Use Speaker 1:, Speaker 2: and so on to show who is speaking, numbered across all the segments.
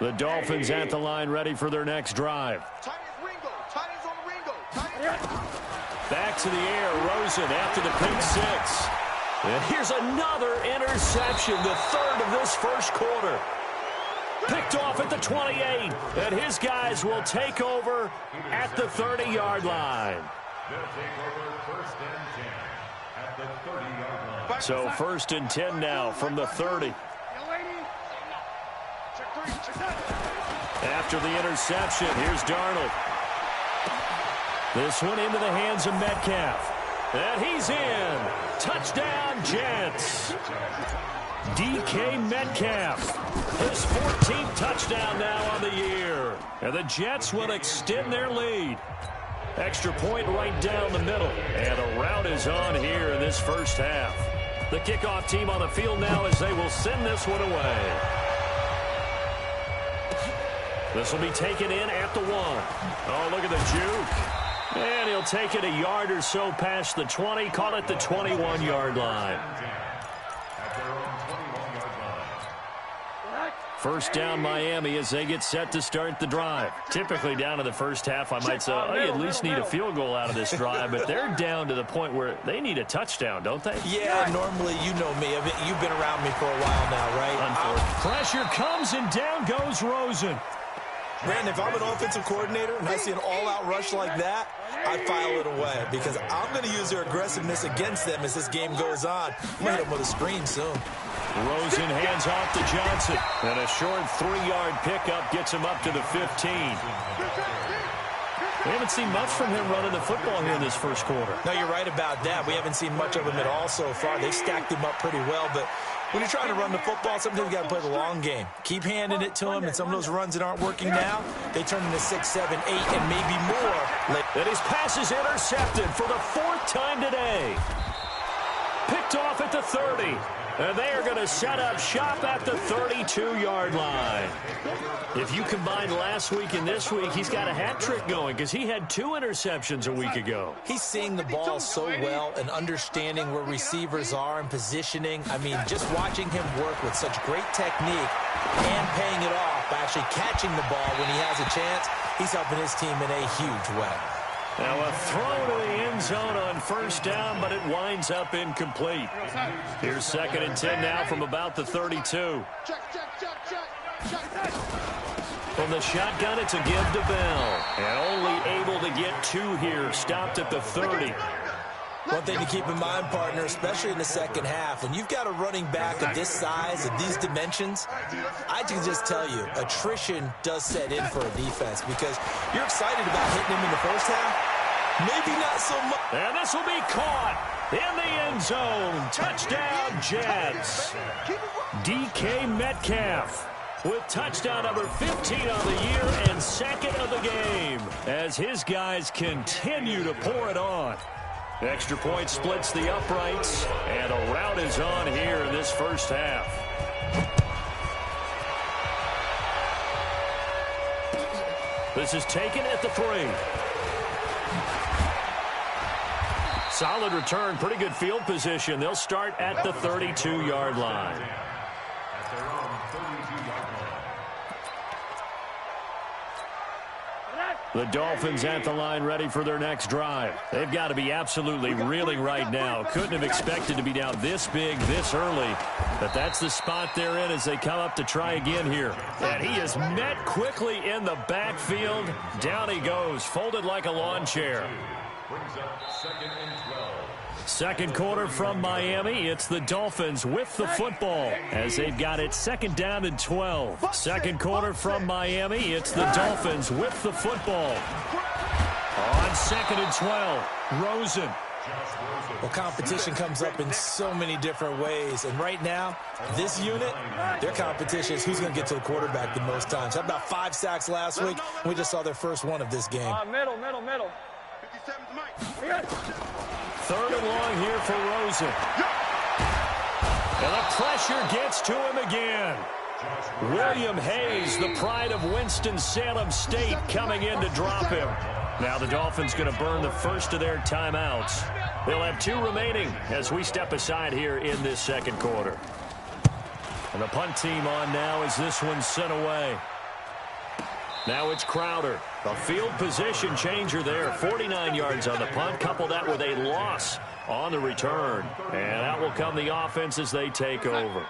Speaker 1: The Dolphins at the line ready for their next drive. Back to the air, Rosen after the pick six. And here's another interception, the third of this first quarter. Picked off at the 28, and his guys will take over at the 30-yard line. So first and 10 now from the 30. After the interception, here's Darnold. This one into the hands of Metcalf. And he's in. Touchdown, Jets. DK Metcalf. His 14th touchdown now on the year. And the Jets will extend their lead. Extra point right down the middle. And a rout is on here in this first half. The kickoff team on the field now as they will send this one away. This will be taken in at the 1. Oh, look at the juke. And he'll take it a yard or so past the 20. Call it the 21-yard line. First down Miami as they get set to start the drive. Typically down to the first half, I might say, oh, you at least need a field goal out of this drive. But they're down to the point where they need a touchdown, don't they?
Speaker 2: Yeah, normally, you know me. You've been around me for a while now, right?
Speaker 1: Pressure comes and down goes Rosen.
Speaker 2: Brandon, if I'm an offensive coordinator and I see an all-out rush like that, I'd file it away because I'm going to use their aggressiveness against them as this game goes on. I'm going to hit them with a screen soon.
Speaker 1: Rosen hands off to Johnson. And a short 3-yard pickup gets him up to the 15. We haven't seen much from him running the football here in this first quarter.
Speaker 2: No, you're right about that. We haven't seen much of him at all so far. They've stacked him up pretty well, but when you're trying to run the football, sometimes you got to play the long game. Keep handing it to him, and some of those runs that aren't working now, they turn into 6, 7, 8, and maybe more.
Speaker 1: And his pass is intercepted for the 4th time today. Picked off at the 30. And they are going to set up shop at the 32-yard line. If you combine last week and this week, he's got a hat trick going because he had 2 interceptions a week ago.
Speaker 2: He's seeing the ball so well and understanding where receivers are and positioning. I mean, just watching him work with such great technique and paying it off by actually catching the ball when he has a chance, he's helping his team in a huge way.
Speaker 1: Now a throw to the end zone on first down, but it winds up incomplete. Here's 2nd and 10 now from about the 32. From the shotgun, it's a give to Bell. And only able to get 2 here, stopped at the 30.
Speaker 2: One thing to keep in mind, partner, especially in the second half, when you've got a running back of this size, of these dimensions, I can just tell you, attrition does set in for a defense because you're excited about hitting him in the first half. Maybe not so much.
Speaker 1: And this will be caught in the end zone. Touchdown, Jets. DK Metcalf with touchdown number 15 on the year and 2nd of the game as his guys continue to pour it on. Extra point splits the uprights, and a rout is on here in this first half. This is taken at the 3. Solid return, pretty good field position. They'll start at the 32-yard line. The Dolphins at the line ready for their next drive. They've got to be absolutely reeling right now. Couldn't have expected to be down this big, this early. But that's the spot they're in as they come up to try again here. And he is met quickly in the backfield. Down he goes, folded like a lawn chair. Brings up 2nd and 12. Second quarter from Miami. It's the Dolphins with the football as they've got it 2nd down and 12. Second quarter from Miami. It's the Dolphins with the football. On 2nd and 12, Rosen.
Speaker 2: Well, competition comes up in so many different ways. And right now, this unit, their competition is who's going to get to the quarterback the most times. How about 5 sacks last week? We just saw their first one of this game.
Speaker 3: Middle.
Speaker 1: 3rd and long here for Rosen. And the pressure gets to him again. William Hayes, the pride of Winston-Salem State, coming in to drop him. Now the Dolphins going to burn the first of their timeouts. They'll have 2 remaining as we step aside here in this second quarter. And the punt team on now as this one's sent away. Now it's Crowder. A field position changer there. 49 yards on the punt. Couple that with a loss on the return. And out will come the offense as they take over.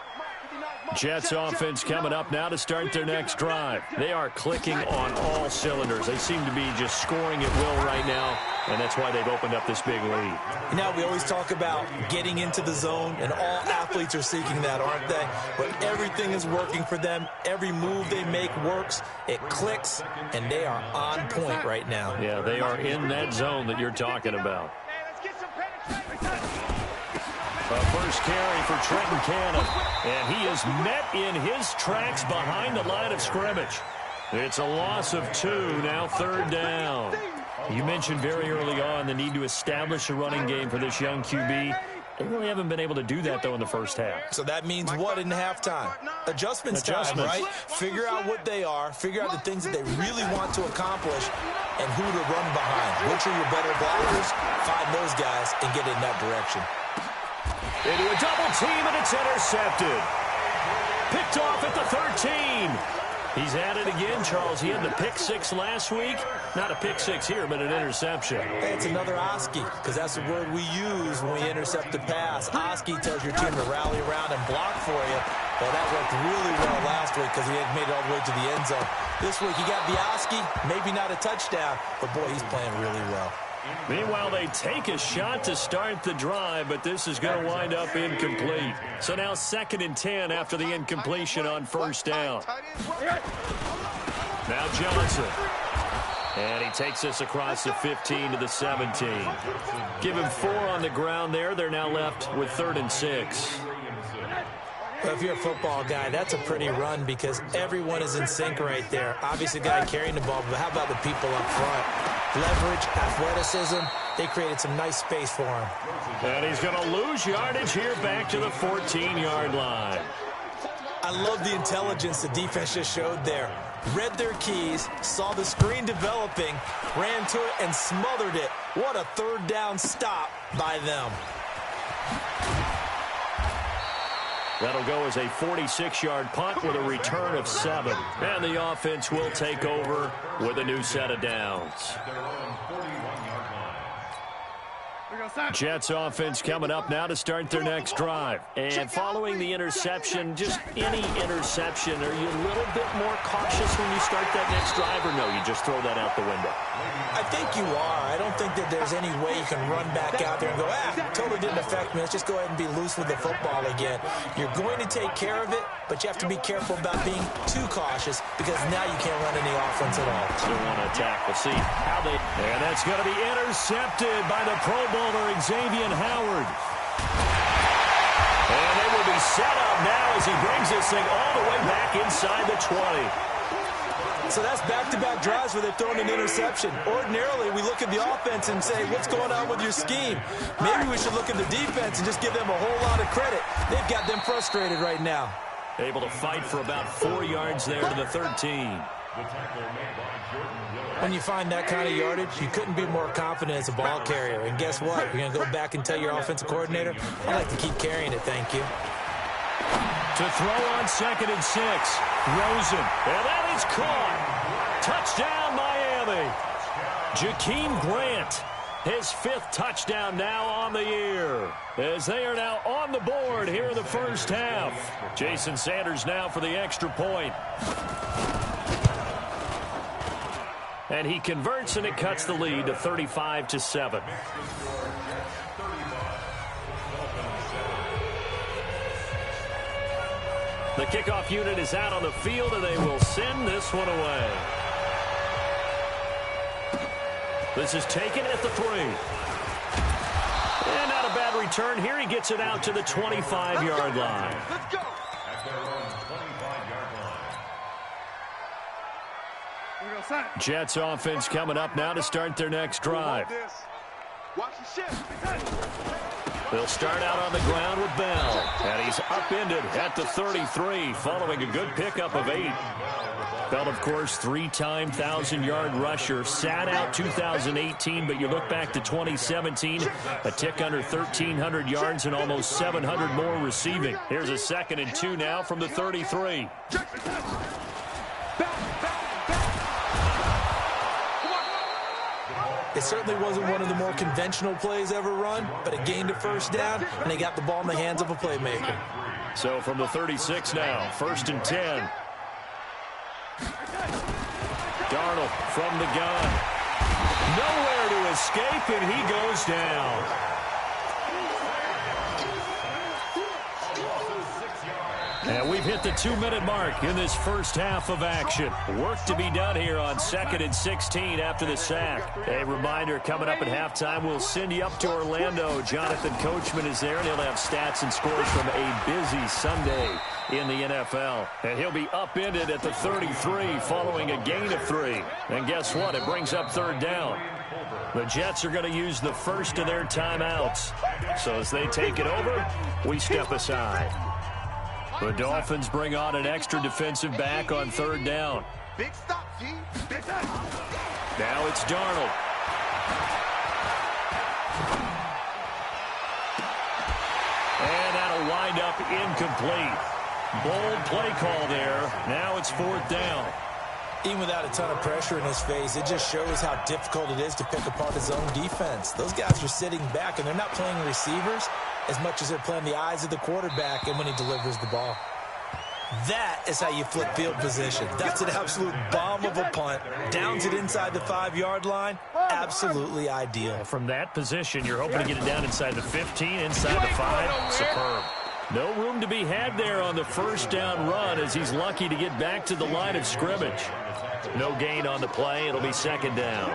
Speaker 1: Jets offense coming up now to start their next drive. They are clicking on all cylinders. They seem to be just scoring at will right now, and that's why they've opened up this big lead.
Speaker 2: Now, we always talk about getting into the zone, and all athletes are seeking that, aren't they? But everything is working for them. Every move they make works. It clicks, and they are on point right now.
Speaker 1: Yeah, they are in that zone that you're talking about. First carry for Trenton Cannon, and he is met in his tracks behind the line of scrimmage. It's a loss of 2, now 3rd down. You mentioned very early on the need to establish a running game for this young QB. They really haven't been able to do that, though, in the first half.
Speaker 2: So that means what in halftime? Adjustments time, right? Figure out what they are, figure out the things that they really want to accomplish, and who to run behind. Which are your better blockers? Find those guys and get in that direction.
Speaker 1: Into a double team, and it's intercepted. Picked off at the 13. He's at it again, Charles. He had the pick 6 last week. Not a pick 6 here, but an interception.
Speaker 2: Hey, it's another Oski, because that's the word we use when we intercept the pass. Oski tells your team to rally around and block for you. Well, that worked really well last week because he had made it all the way to the end zone. This week, he got the Oski, maybe not a touchdown, but, boy, he's playing really well.
Speaker 1: Meanwhile, they take a shot to start the drive, but this is going to wind up incomplete. So now 2nd and 10 after the incompletion on 1st down. Now Johnson. And he takes us across the 15 to the 17. Give him 4 on the ground there. They're now left with 3rd and 6.
Speaker 2: Well, if you're a football guy, that's a pretty run because everyone is in sync right there. Obviously, the guy carrying the ball, but how about the people up front? Leverage, athleticism, they created some nice space for him.
Speaker 1: And he's going to lose yardage here back to the 14-yard line.
Speaker 2: I love the intelligence the defense just showed there. Read their keys, saw the screen developing, ran to it, and smothered it. What a 3rd down stop by them.
Speaker 1: That'll go as a 46-yard punt with a return of 7. And the offense will take over with a new set of downs. Jets offense coming up now to start their next drive. And following the interception, just any interception, are you a little bit more cautious when you start that next drive, or no, you just throw that out the window?
Speaker 2: I think you are. I don't think that there's any way you can run back out there and go, totally didn't affect me. Let's just go ahead and be loose with the football again. You're going to take care of it, but you have to be careful about being too cautious because now you can't run any offense at all.
Speaker 1: Still want to attack. We'll see how they... And that's going to be intercepted by the Pro Bowler, Xavier Howard. And they will be set up now as he brings this thing all the way back inside the 20.
Speaker 2: So that's back-to-back drives where they've thrown an interception. Ordinarily, we look at the offense and say, what's going on with your scheme? Maybe we should look at the defense and just give them a whole lot of credit. They've got them frustrated right now.
Speaker 1: Able to fight for about 4 yards there to the 13.
Speaker 2: When you find that kind of yardage, you couldn't be more confident as a ball carrier. And guess what? You're going to go back and tell your offensive coordinator, I'd like to keep carrying it, thank you.
Speaker 1: To throw on 2nd and 6. Rosen. And that is caught. Touchdown, Miami. Jakeem Grant, his 5th touchdown now on the year. As they are now on the board here in the first half. Jason Sanders now for the extra point. And he converts, and it cuts the lead to 35-7. The kickoff unit is out on the field, and they will send this one away. This is taken at the 3. And not a bad return here. He gets it out to the 25-yard line.
Speaker 3: Let's go.
Speaker 1: Jets offense coming up now to start their next drive.
Speaker 3: Watch the shift.
Speaker 1: They'll start out on the ground with Bell. And he's upended at the 33 following a good pickup of 8. Bell, of course, 3-time 1,000-yard rusher. Sat out 2018, but you look back to 2017, a tick under 1,300 yards and almost 700 more receiving. Here's a 2nd and 2 now from the 33.
Speaker 2: It certainly wasn't one of the more conventional plays ever run, but it gained a first down, and they got the ball in the hands of a playmaker.
Speaker 1: So from the 36 now, 1st and 10. Darnold from the gun. Nowhere to escape, and he goes down. And we've hit the 2-minute mark in this first half of action. Work to be done here on 2nd and 16 after the sack. A reminder, coming up at halftime, we'll send you up to Orlando. Jonathan Coachman is there, and he'll have stats and scores from a busy Sunday in the NFL. And he'll be upended at the 33 following a gain of 3. And guess what? It brings up 3rd down. The Jets are going to use the first of their timeouts. So as they take it over, we step aside. The Dolphins bring on an extra defensive back on 3rd down.
Speaker 3: Big stop, G. Big stop.
Speaker 1: Now it's Darnold. And that'll wind up incomplete. Bold play call there. Now it's 4th down.
Speaker 2: Even without a ton of pressure in his face, it just shows how difficult it is to pick apart his own defense. Those guys are sitting back, and they're not playing receivers as much as they're playing the eyes of the quarterback and when he delivers the ball. That is how you flip field position. That's an absolute bomb of a punt. Downs it inside the 5-yard line. Absolutely ideal.
Speaker 1: From that position, you're hoping to get it down inside the 15, inside the 5. Superb. No room to be had there on the 1st down run as he's lucky to get back to the line of scrimmage. No gain on the play. It'll be 2nd down.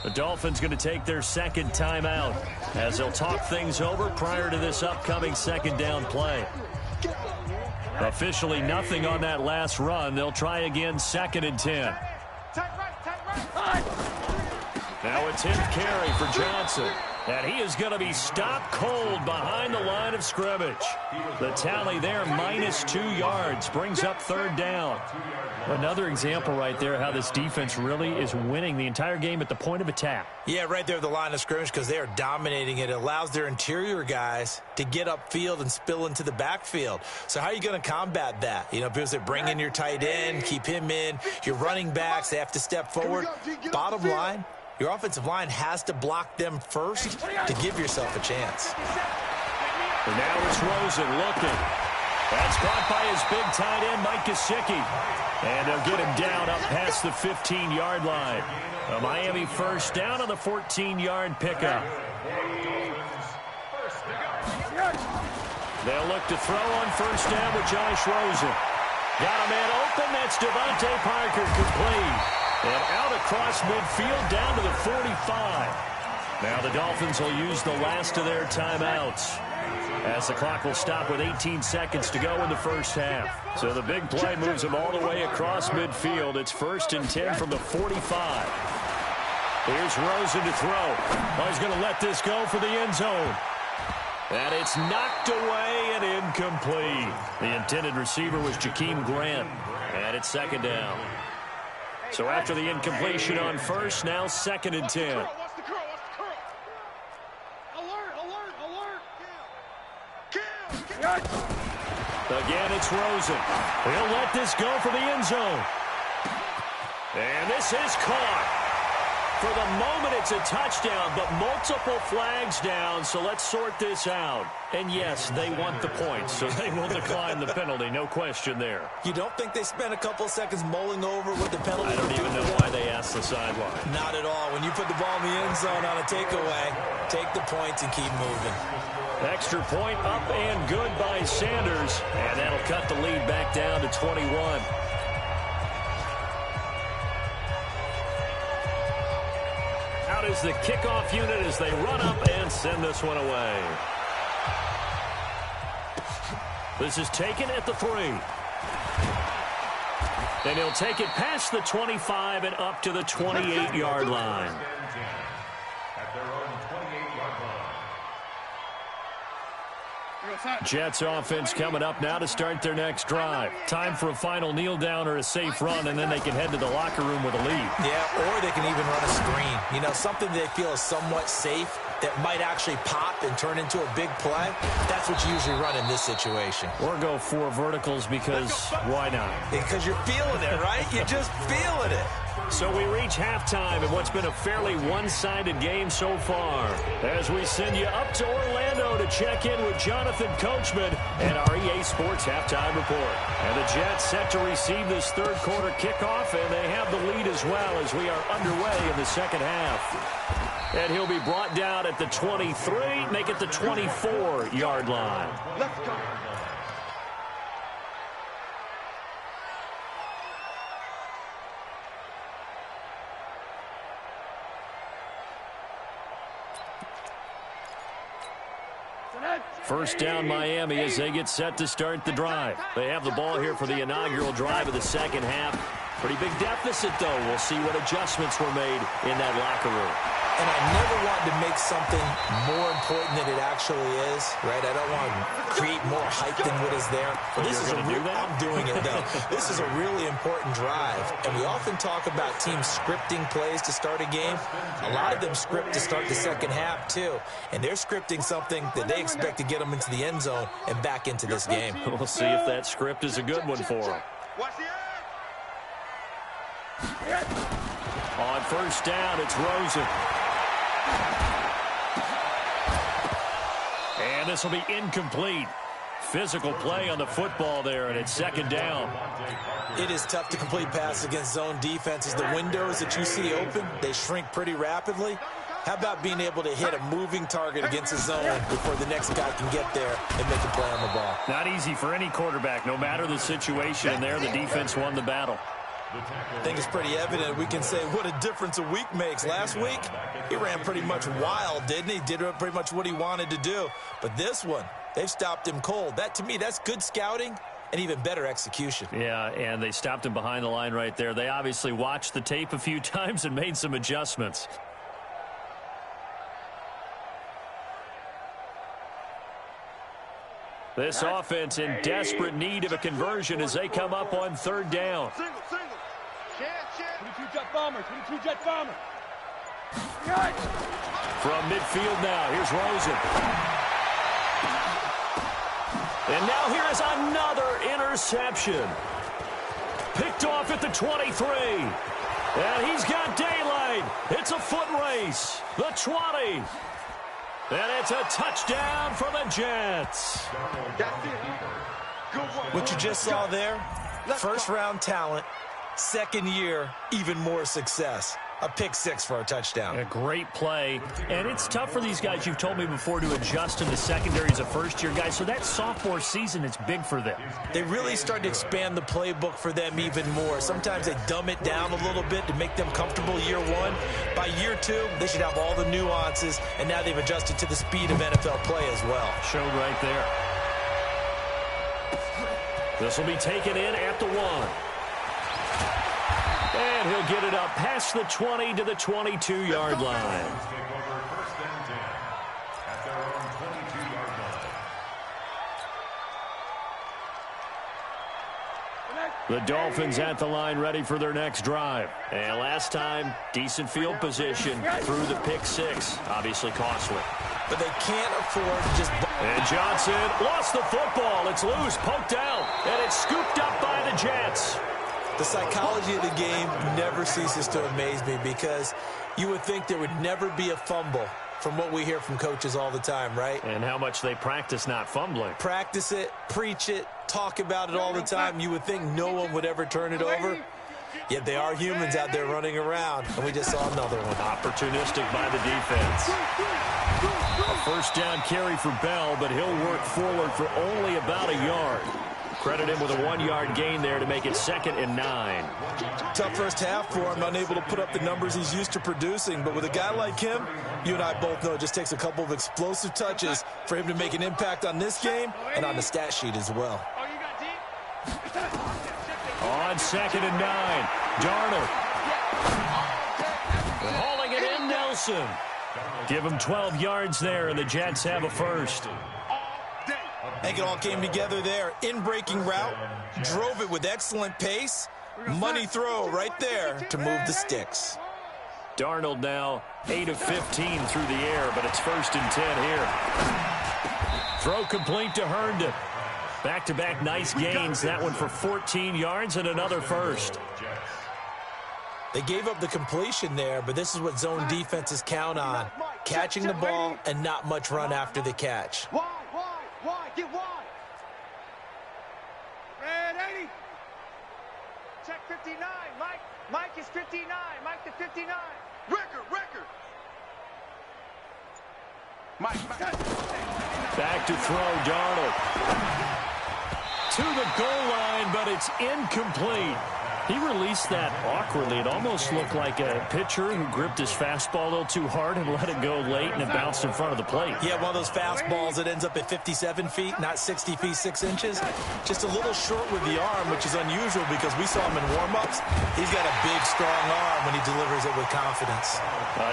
Speaker 1: The Dolphins going to take their 2nd timeout as they'll talk things over prior to this upcoming 2nd down play. Officially nothing on that last run. They'll try again 2nd and 10. Now it's him carry for Johnson. And he is going to be stopped cold behind the line of scrimmage. The tally there, -2 yards, brings up 3rd down. Another example right there how this defense really is winning the entire game at the point of attack.
Speaker 2: Yeah, right there at the line of scrimmage because they are dominating it. It allows their interior guys to get upfield and spill into the backfield. So how are you going to combat that? You know, because they bring in your tight end, keep him in. Your running backs, they have to step forward. Bottom line, your offensive line has to block them first to give yourself a chance.
Speaker 1: And now it's Rosen looking. That's caught by his big tight end, Mike Gesicki. And they'll get him down up past the 15-yard line. A Miami 1st down on the 14-yard pickup. They'll look to throw on 1st down with Josh Rosen. Got a man open. That's Devontae Parker complete. And out across midfield down to the 45. Now the Dolphins will use the last of their timeouts as the clock will stop with 18 seconds to go in the first half. So the big play moves them all the way across midfield. It's 1st and 10 from the 45. Here's Rosen to throw. Oh, he's going to let this go for the end zone. And it's knocked away and incomplete. The intended receiver was Jakeem Grant. And it's 2nd down. So after the incompletion on 1st, now 2nd and 10. Again, it's Rosen. He'll let this go for the end zone. And this is caught. For the moment, it's a touchdown, but multiple flags down, so let's sort this out. And yes, they want the points, so they will decline the penalty, no question there.
Speaker 2: You don't think they spent a couple of seconds mulling over what the penalty
Speaker 1: I don't even know why they asked the sideline.
Speaker 2: Not at all. When you put the ball in the end zone on a takeaway, take the points and keep moving.
Speaker 1: Extra point up and good by Sanders, and that'll cut the lead back down to 21. Out is the kickoff unit as they run up and send this one away. This is taken at the 3. And he'll take it past the 25 and up to the 28-yard line. Jets offense coming up now to start their next drive. Time for a final kneel down or a safe run, and then they can head to the locker room with a lead.
Speaker 2: Yeah, or they can even run a screen. You know, something they feel is somewhat safe that might actually pop and turn into a big play. That's what you usually run in this situation.
Speaker 1: Or go 4 verticals because why not?
Speaker 2: Because you're feeling it, right? You're just feeling it.
Speaker 1: So we reach halftime in what's been a fairly one-sided game so far. As we send you up to Orlando to check in with Jonathan Coachman and our EA Sports Halftime Report. And the Jets set to receive this third quarter kickoff, and they have the lead as well as we are underway in the second half. And he'll be brought down at the 23, make it the 24-yard line.
Speaker 3: Let's go.
Speaker 1: First down Miami as they get set to start the drive. They have the ball here for the inaugural drive of the second half. Pretty big deficit, though. We'll see what adjustments were made in that locker room.
Speaker 2: And I never want to make something more important than it actually is, right? I don't want to create more hype than what is there. But this is a real, I'm doing it, though. This is a really important drive. And we often talk about teams scripting plays to start a game. A lot of them script to start the second half, too. And they're scripting something that they expect to get them into the end zone and back into this game.
Speaker 1: We'll see if that script is a good one for them. On first down, it's Rosen. And this will be incomplete. Physical play on the football there, and it's second down.
Speaker 2: It is tough to complete passes against zone defenses. The windows that you see open, they shrink pretty rapidly. How about being able to hit a moving target against a zone before the next guy can get there and make a play on the ball?
Speaker 1: Not easy for any quarterback, no matter the situation. And there, the defense won the battle.
Speaker 2: I think it's pretty evident. We can say what a difference a week makes. Last week, he ran pretty much wild, didn't he? Did pretty much what he wanted to do. But this one, they've stopped him cold. That, to me, that's good scouting and even better execution.
Speaker 1: Yeah, and they stopped him behind the line right there. They obviously watched the tape a few times and made some adjustments. This offense in desperate need of a conversion as they come up on third down.
Speaker 3: 22 jet bomber, 22 jet bomber.
Speaker 1: From midfield now, here's Rosen. And now here is another interception. Picked off at the 23. And he's got daylight. It's a foot race. The 20. And it's a touchdown for the Jets.
Speaker 3: That's it. Good one.
Speaker 2: What you just saw there, first-round talent, second year, even more success. A pick six for a touchdown.
Speaker 1: A great play. And it's tough for these guys, you've told me before, to adjust in the secondary as a first-year guy. So that sophomore season, it's big for them.
Speaker 2: They really started to expand the playbook for them even more. Sometimes they dumb it down a little bit to make them comfortable year one. By year two, they should have all the nuances, and now they've adjusted to the speed of NFL play as well.
Speaker 1: Showed right there. This will be taken in at the 1. And he'll get it up past the 20 to the 22-yard line. The Dolphins at the line ready for their next drive. And last time, decent field position through the pick six. Obviously costly.
Speaker 2: But they can't afford to just...
Speaker 1: And Johnson lost the football. It's loose, poked out, and it's scooped up by the Jets.
Speaker 2: The psychology of the game never ceases to amaze me because you would think there would never be a fumble from what we hear from coaches all the time, right?
Speaker 1: And how much they practice not fumbling.
Speaker 2: Practice it, preach it, talk about it all the time. You would think no one would ever turn it over. Yet they are humans out there running around, and we just saw another one.
Speaker 1: Opportunistic by the defense. A first down carry for Bell, but he'll work forward for only about a yard. Credit him with a 1-yard gain there to make it 2nd and 9.
Speaker 2: Tough first half for him, unable to put up the numbers he's used to producing. But with a guy like him, you and I both know it just takes a couple of explosive touches for him to make an impact on this game and on the stat sheet as well.
Speaker 1: On 2nd and 9, Darnold. Hauling it in, Nelson. Give him 12 yards there, and the Jets have a first.
Speaker 2: I think it all came together there. In-breaking route, drove it with excellent pace. Money throw right there to move the sticks.
Speaker 1: Darnold now 8 of 15 through the air, but it's 1st and 10 here. Throw complete to Herndon. Back-to-back nice gains. That one for 14 yards and another first.
Speaker 2: They gave up the completion there, but this is what zone defenses count on. Catching the ball and not much run after the catch.
Speaker 3: Wide, get wide. Red 80. Check 59. Mike is 59. Mike to 59. Record. Mike.
Speaker 1: Back to throw, Darnold. To the goal line, but it's incomplete. He released that awkwardly. It almost looked like a pitcher who gripped his fastball a little too hard and let it go late, and it bounced in front of the plate.
Speaker 2: Yeah, one of those fastballs that ends up at 57 feet, not 60 feet, 6 inches. Just a little short with the arm, which is unusual because we saw him in warm-ups. He's got a big, strong arm when he delivers it with confidence.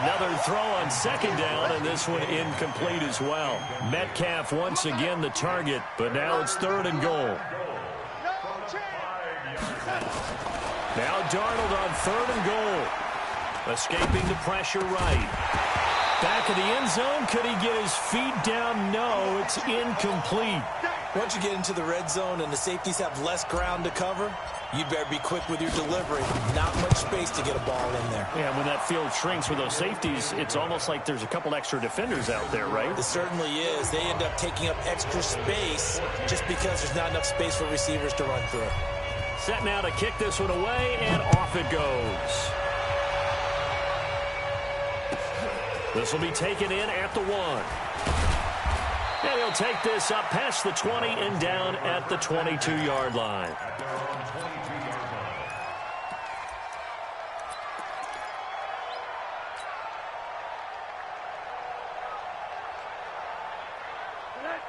Speaker 1: Another throw on 2nd down, and this one incomplete as well. Metcalf once again the target, but now it's 3rd and goal. Now Darnold on 3rd and goal. Escaping the pressure right. Back of the end zone. Could he get his feet down? No, it's incomplete.
Speaker 2: Once you get into the red zone and the safeties have less ground to cover, you'd better be quick with your delivery. Not much space to get a ball in there.
Speaker 1: Yeah, when that field shrinks with those safeties, it's almost like there's a couple extra defenders out there, right?
Speaker 2: It certainly is. They end up taking up extra space just because there's not enough space for receivers to run through.
Speaker 1: Set now to kick this one away, and off it goes. This will be taken in at the 1. And he'll take this up past the 20 and down at the 22-yard line.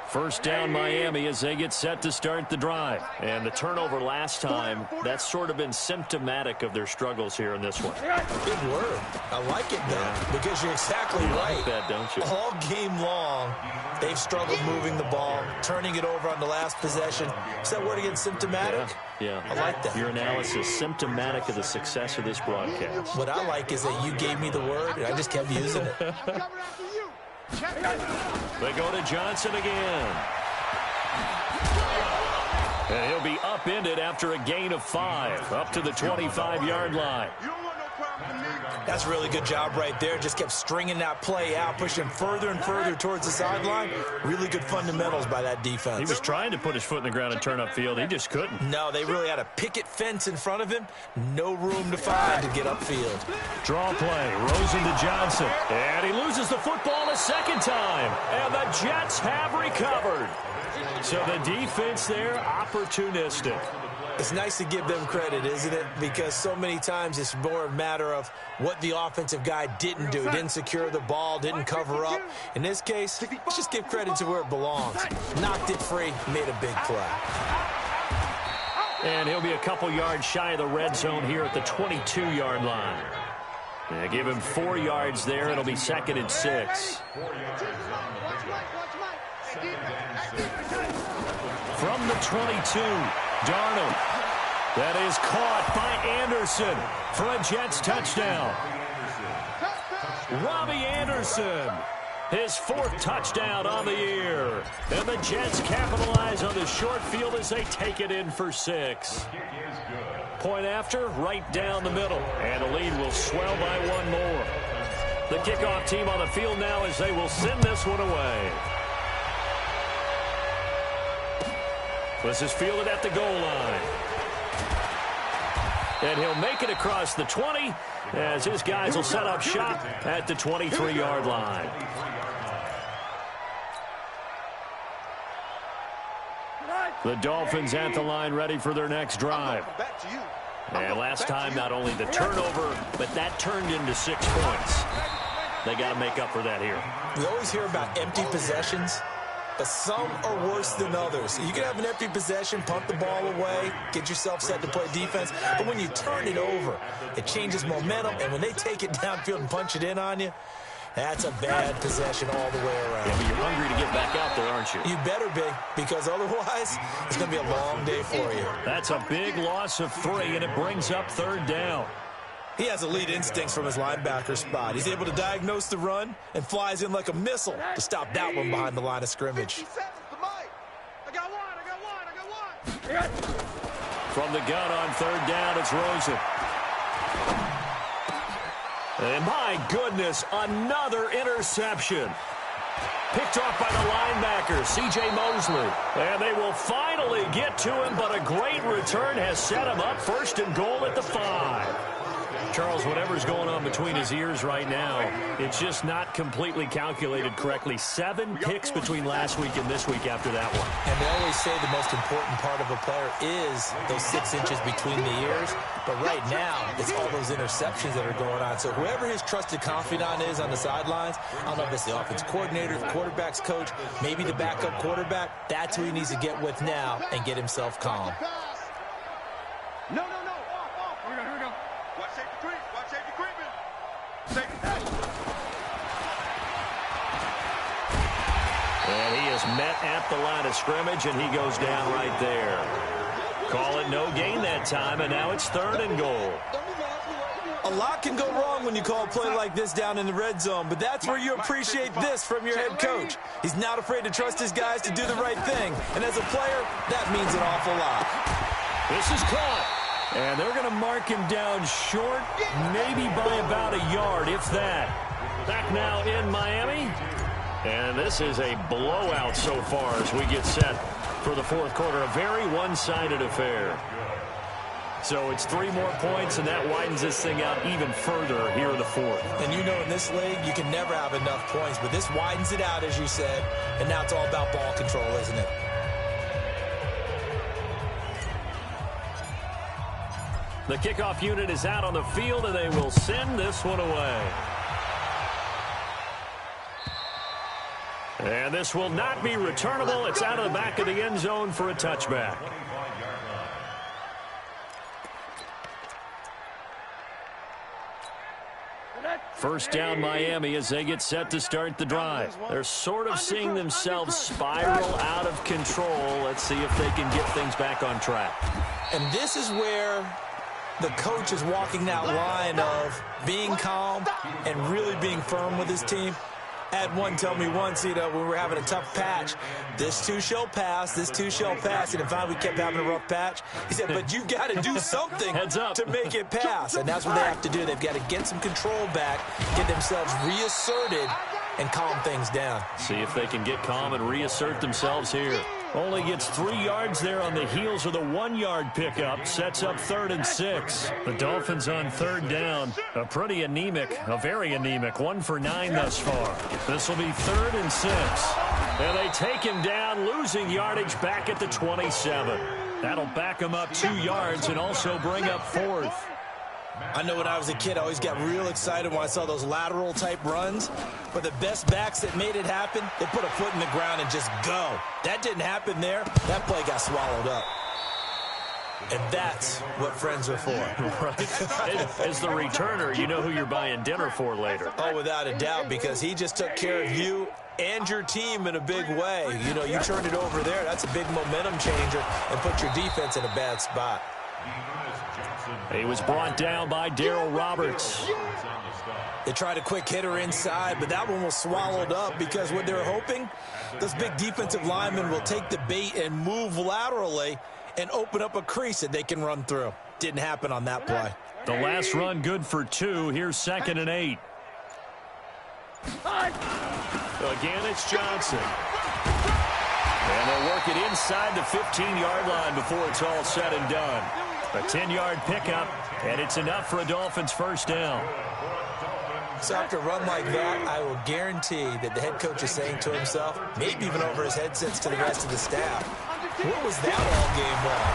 Speaker 1: First down Miami as they get set to start the drive. And the turnover last time, that's sort of been symptomatic of their struggles here in this one.
Speaker 2: Big word. I like it, though, because you're exactly right.
Speaker 1: Like that, don't you?
Speaker 2: All game long, they've struggled moving the ball, turning it over on the last possession. Is that word again, symptomatic?
Speaker 1: Yeah.
Speaker 2: I like that.
Speaker 1: Your analysis, symptomatic of the success of this broadcast.
Speaker 2: What I like is that you gave me the word, and I just kept using it.
Speaker 1: They go to Johnson again. And he'll be upended after a gain of 5, up to the 25-yard line.
Speaker 2: That's a really good job right there. Just kept stringing that play out, pushing further and further towards the sideline. Really good fundamentals by that defense.
Speaker 1: He was trying to put his foot in the ground and turn upfield. He just couldn't.
Speaker 2: No, they really had a picket fence in front of him. No room to find to get upfield.
Speaker 1: Draw play. Rosen to Johnson. And he loses the football a second time. And the Jets have recovered. So the defense there, opportunistic.
Speaker 2: It's nice to give them credit, isn't it? Because so many times it's more a matter of what the offensive guy didn't do. He didn't secure the ball, didn't cover up. In this case, let's just give credit to where it belongs. Knocked it free, made a big play.
Speaker 1: And he'll be a couple yards shy of the red zone here at the 22-yard line. Yeah, give him 4 yards there. It'll be 2nd and 6. From the 22, Darnold. That is caught by Anderson for a Jets touchdown. Robbie Anderson, his 4th touchdown on the year. And the Jets capitalize on the short field as they take it in for 6. Point after, right down the middle. And the lead will swell by 1 more. The kickoff team on the field now as they will send this one away. This is fielded at the goal line. And he'll make it across the 20 as his guys will set up shop at the 23-yard line. The Dolphins at the line ready for their next drive. And last time, not only the turnover, but that turned into 6 points. They got to make up for that here.
Speaker 2: We always hear about empty possessions. but some are worse than others. You can have an empty possession, punt the ball away, get yourself set to play defense, but when you turn it over, it changes momentum, and when they take it downfield and punch it in on you, that's a bad possession all the way around.
Speaker 1: Yeah, but you're hungry to get back out there, aren't you?
Speaker 2: You better be, because otherwise, it's going to be a long day for you.
Speaker 1: That's a big loss of 3, and it brings up 3rd down.
Speaker 2: He has elite instincts from his linebacker spot. He's able to diagnose the run and flies in like a missile to stop that one behind the line of scrimmage.
Speaker 1: From the gun on 3rd down, it's Rosen. And my goodness, another interception. Picked off by the linebacker, C.J. Mosley. And they will finally get to him, but a great return has set him up 1st and goal at the 5. Charles, whatever's going on between his ears right now, it's just not completely calculated correctly. 7 picks between last week and this week after that one.
Speaker 2: And they always say the most important part of a player is those 6 inches between the ears. But right now, it's all those interceptions that are going on. So whoever his trusted confidant is on the sidelines, I don't know if it's the offense coordinator, the quarterback's coach, maybe the backup quarterback, that's who he needs to get with now and get himself calm.
Speaker 3: No. Here we go. Watch safety creep. Watch safety creeping. Safety.
Speaker 1: And he is met at the line of scrimmage, and he goes down right there. Call it no gain that time, and now it's 3rd and goal.
Speaker 2: A lot can go wrong when you call a play like this down in the red zone, but that's where you appreciate this from your head coach. He's not afraid to trust his guys to do the right thing, and as a player, that means an awful lot.
Speaker 1: This is caught. And they're going to mark him down short, maybe by about a yard, if that. Back now in Miami. And this is a blowout so far as we get set for the 4th quarter. A very one-sided affair. So it's 3 more points, and that widens this thing out even further here in the 4th.
Speaker 2: And you know in this league, you can never have enough points, but this widens it out, as you said, and now it's all about ball control, isn't it?
Speaker 1: The kickoff unit is out on the field, and they will send this one away. And this will not be returnable. It's out of the back of the end zone for a touchback. First down Miami as they get set to start the drive. They're sort of seeing themselves spiral out of control. Let's see if they can get things back on track.
Speaker 2: And this is where the coach is walking that line of being calm and really being firm with his team. I had one tell me once, when we were having a tough patch, this too shall pass, this too shall pass. And finally we kept having a rough patch. He said, but you got to do something to make it pass. And that's what they have to do. They've got to get some control back, get themselves reasserted, and calm things down.
Speaker 1: See if they can get calm and reassert themselves here. Only gets 3 yards there on the heels of the 1-yard pickup. Sets up 3rd and 6. The Dolphins on 3rd down. A very anemic 1 for 9 thus far. This will be 3rd and 6. And they take him down, losing yardage back at the 27. That'll back him up 2 yards and also bring up 4th.
Speaker 2: I know when I was a kid, I always got real excited when I saw those lateral-type runs. But the best backs that made it happen, they put a foot in the ground and just go. That didn't happen there. That play got swallowed up. And that's what friends are for.
Speaker 1: Right. As the returner, you know who you're buying dinner for later.
Speaker 2: Oh, without a doubt, because he just took care of you and your team in a big way. You turned it over there. That's a big momentum changer and put your defense in a bad spot.
Speaker 1: He was brought down by Darryl Roberts.
Speaker 2: They tried a quick hitter inside, but that one was swallowed up because what they're hoping, those big defensive linemen will take the bait and move laterally and open up a crease that they can run through. Didn't happen on that play.
Speaker 1: The last run good for 2. Here's 2nd and 8. Again, it's Johnson. And they'll work it inside the 15-yard line before it's all said and done. A 10-yard pickup, and it's enough for a Dolphins 1st down.
Speaker 2: So after a run like that, I will guarantee that the head coach is saying to himself, maybe even over his headsets to the rest of the staff, what was that all game long?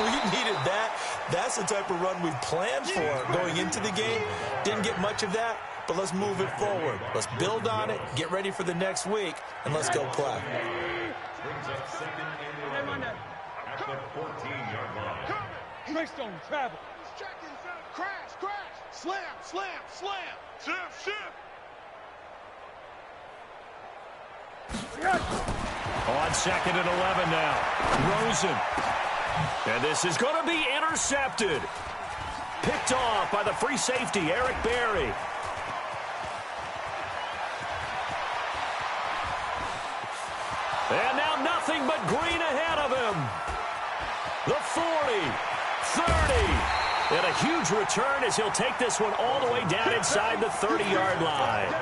Speaker 2: We needed that. That's the type of run we planned for going into the game. Didn't get much of that, but let's move it forward. Let's build on it, get ready for the next week, and let's go play.
Speaker 4: Brings up second and 11 at the 14-yard line.
Speaker 3: Greystone travel. Crash, crash. Slam, slam, slam. Shift, shift.
Speaker 1: On second and 11 now. Rosen. And this is going to be intercepted. Picked off by the free safety, Eric Berry. And now nothing but green ahead of him. The 40, 30. And a huge return as he'll take this one all the way down inside the 30-yard line.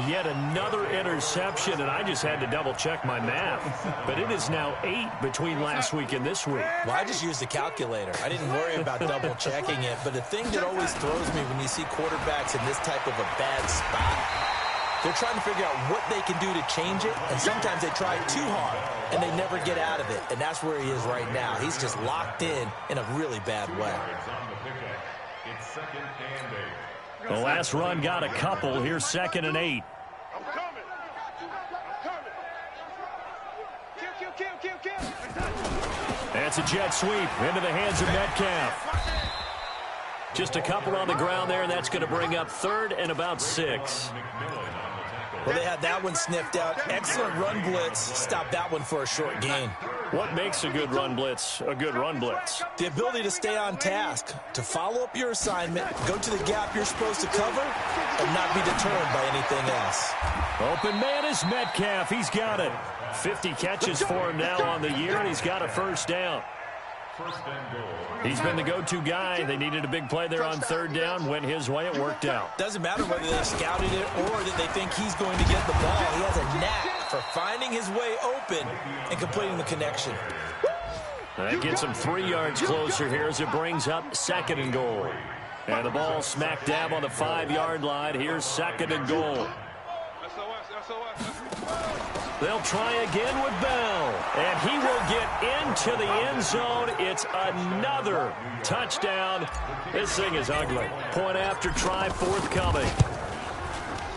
Speaker 1: Yet another interception, and I just had to double-check my math. But it is now 8 between last week and this week.
Speaker 2: Well, I just used a calculator. I didn't worry about double-checking it. But the thing that always throws me when you see quarterbacks in this type of a bad spot, they're trying to figure out what they can do to change it, and sometimes they try too hard, and they never get out of it. And that's where he is right now. He's just locked in a really bad way.
Speaker 4: It's second and 8.
Speaker 1: The last run got a couple. Here's second and 8.
Speaker 3: I'm coming. I'm coming. Kill, kill, kill, kill, kill.
Speaker 1: That's a jet sweep into the hands of Metcalf. Just a couple on the ground there, and that's going to bring up third and about 6.
Speaker 2: Well, they had that one sniffed out. Excellent run blitz. Stop that one for a short gain.
Speaker 1: What makes a good run blitz a good run blitz?
Speaker 2: The ability to stay on task, to follow up your assignment, go to the gap you're supposed to cover, and not be deterred by anything else.
Speaker 1: Open man is Metcalf. He's got it. 50 catches for him now on the year, and he's got a first down.
Speaker 4: First and goal.
Speaker 1: He's been the go-to guy. They needed a big play there on third down. Went his way. It worked out.
Speaker 2: Doesn't matter whether they scouted it or that they think he's going to get the ball. He has a knack for finding his way open and completing the connection.
Speaker 1: That gets him 3 yards closer here as it brings up second and goal. And the ball smack dab on the 5-yard line. Here's second and goal. They'll try again with Bell, and he will get into the end zone. It's another touchdown. This thing is ugly. Point after try forthcoming.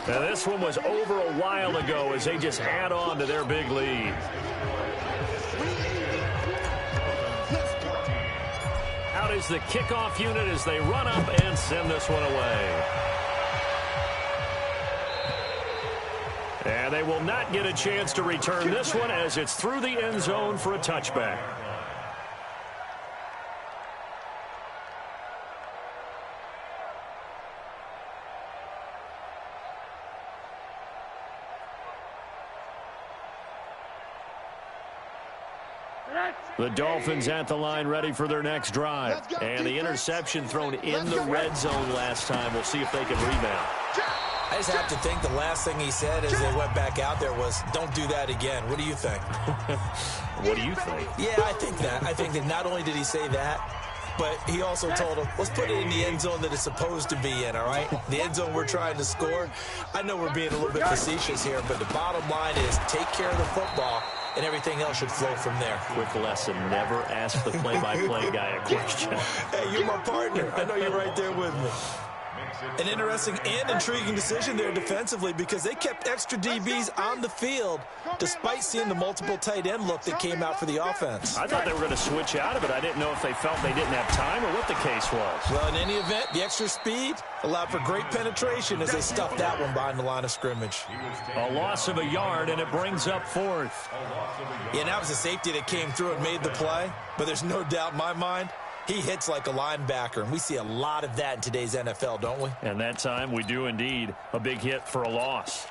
Speaker 1: Now, this one was over a while ago as they just add on to their big lead. Out is the kickoff unit as they run up and send this one away. And they will not get a chance to return this one as it's through the end zone for a touchback. The Dolphins at the line ready for their next drive. And the interception thrown in the red zone last time. We'll see if they can rebound.
Speaker 2: I just have to think the last thing he said as they went back out there was, don't do that again. What do you think?
Speaker 1: What do you think?
Speaker 2: Yeah, I think that. I think that not only did he say that, but he also told him, let's put it in the end zone that it's supposed to be in, all right? The end zone we're trying to score. I know we're being a little bit facetious here, but the bottom line is take care of the football, and everything else should flow from there.
Speaker 1: Quick lesson, never ask the play-by-play guy a question.
Speaker 2: Hey, you're my partner. I know you're right there with me. An interesting and intriguing decision there defensively because they kept extra DBs on the field despite seeing the multiple tight end look that came out for the offense.
Speaker 1: I thought they were going to switch out of it. I didn't know if they felt they didn't have time or what the case was.
Speaker 2: Well, in any event, the extra speed allowed for great penetration as they stuffed that one behind the line of scrimmage.
Speaker 1: A loss of a yard, and it brings up fourth.
Speaker 2: Yeah, that was a safety that came through and made the play, but there's no doubt in my mind he hits like a linebacker, and we see a lot of that in today's NFL, don't we?
Speaker 1: And that time we do indeed. A big hit for a loss.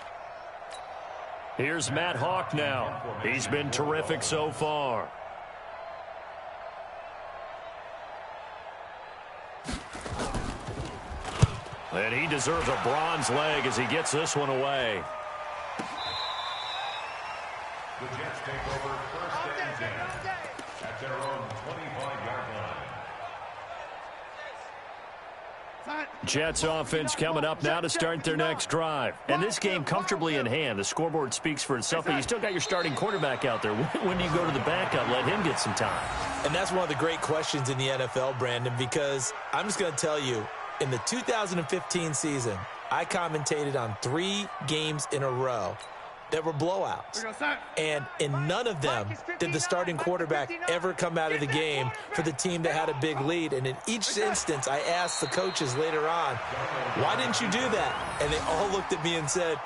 Speaker 1: Here's Matt Hawk now. He's been terrific so far. And he deserves a bronze leg as he gets this one away.
Speaker 4: The Jets take over first and 10 at their own 25-yard line.
Speaker 1: Jets offense coming up now to start their next drive. And this game comfortably in hand. The scoreboard speaks for itself, but you still got your starting quarterback out there. When do you go to the backup? Let him get some time.
Speaker 2: And that's one of the great questions in the NFL, Brandon, because I'm just going to tell you, in the 2015 season, I commentated on 3 games in a row that were blowouts. And in none of them did the starting quarterback ever come out of the game for the team that had a big lead. And in each instance, I asked the coaches later on, why didn't you do that? And they all looked at me and said,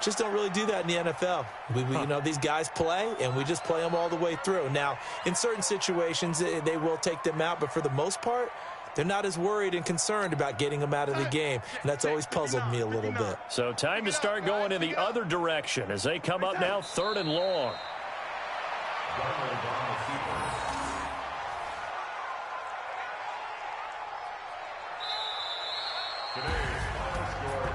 Speaker 2: just don't really do that in the NFL. You know, these guys play, and we just play them all the way through. Now, in certain situations, they will take them out, but for the most part, they're not as worried and concerned about getting them out of the game, and that's always puzzled me a little bit.
Speaker 1: So time to start going in the other direction as they come up now 3rd and long.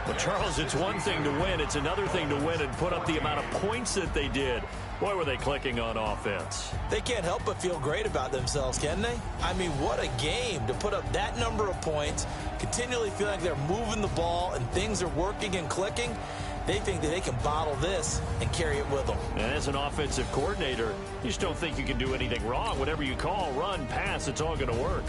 Speaker 1: But, Charles, it's one thing to win. It's another thing to win and put up the amount of points that they did. Boy, were they clicking on offense.
Speaker 2: They can't help but feel great about themselves, can they? I mean, what a game to put up that number of points, continually feel like they're moving the ball and things are working and clicking. They think that they can bottle this and carry it with them.
Speaker 1: And as an offensive coordinator, you just don't think you can do anything wrong. Whatever you call, run, pass, it's all going to work.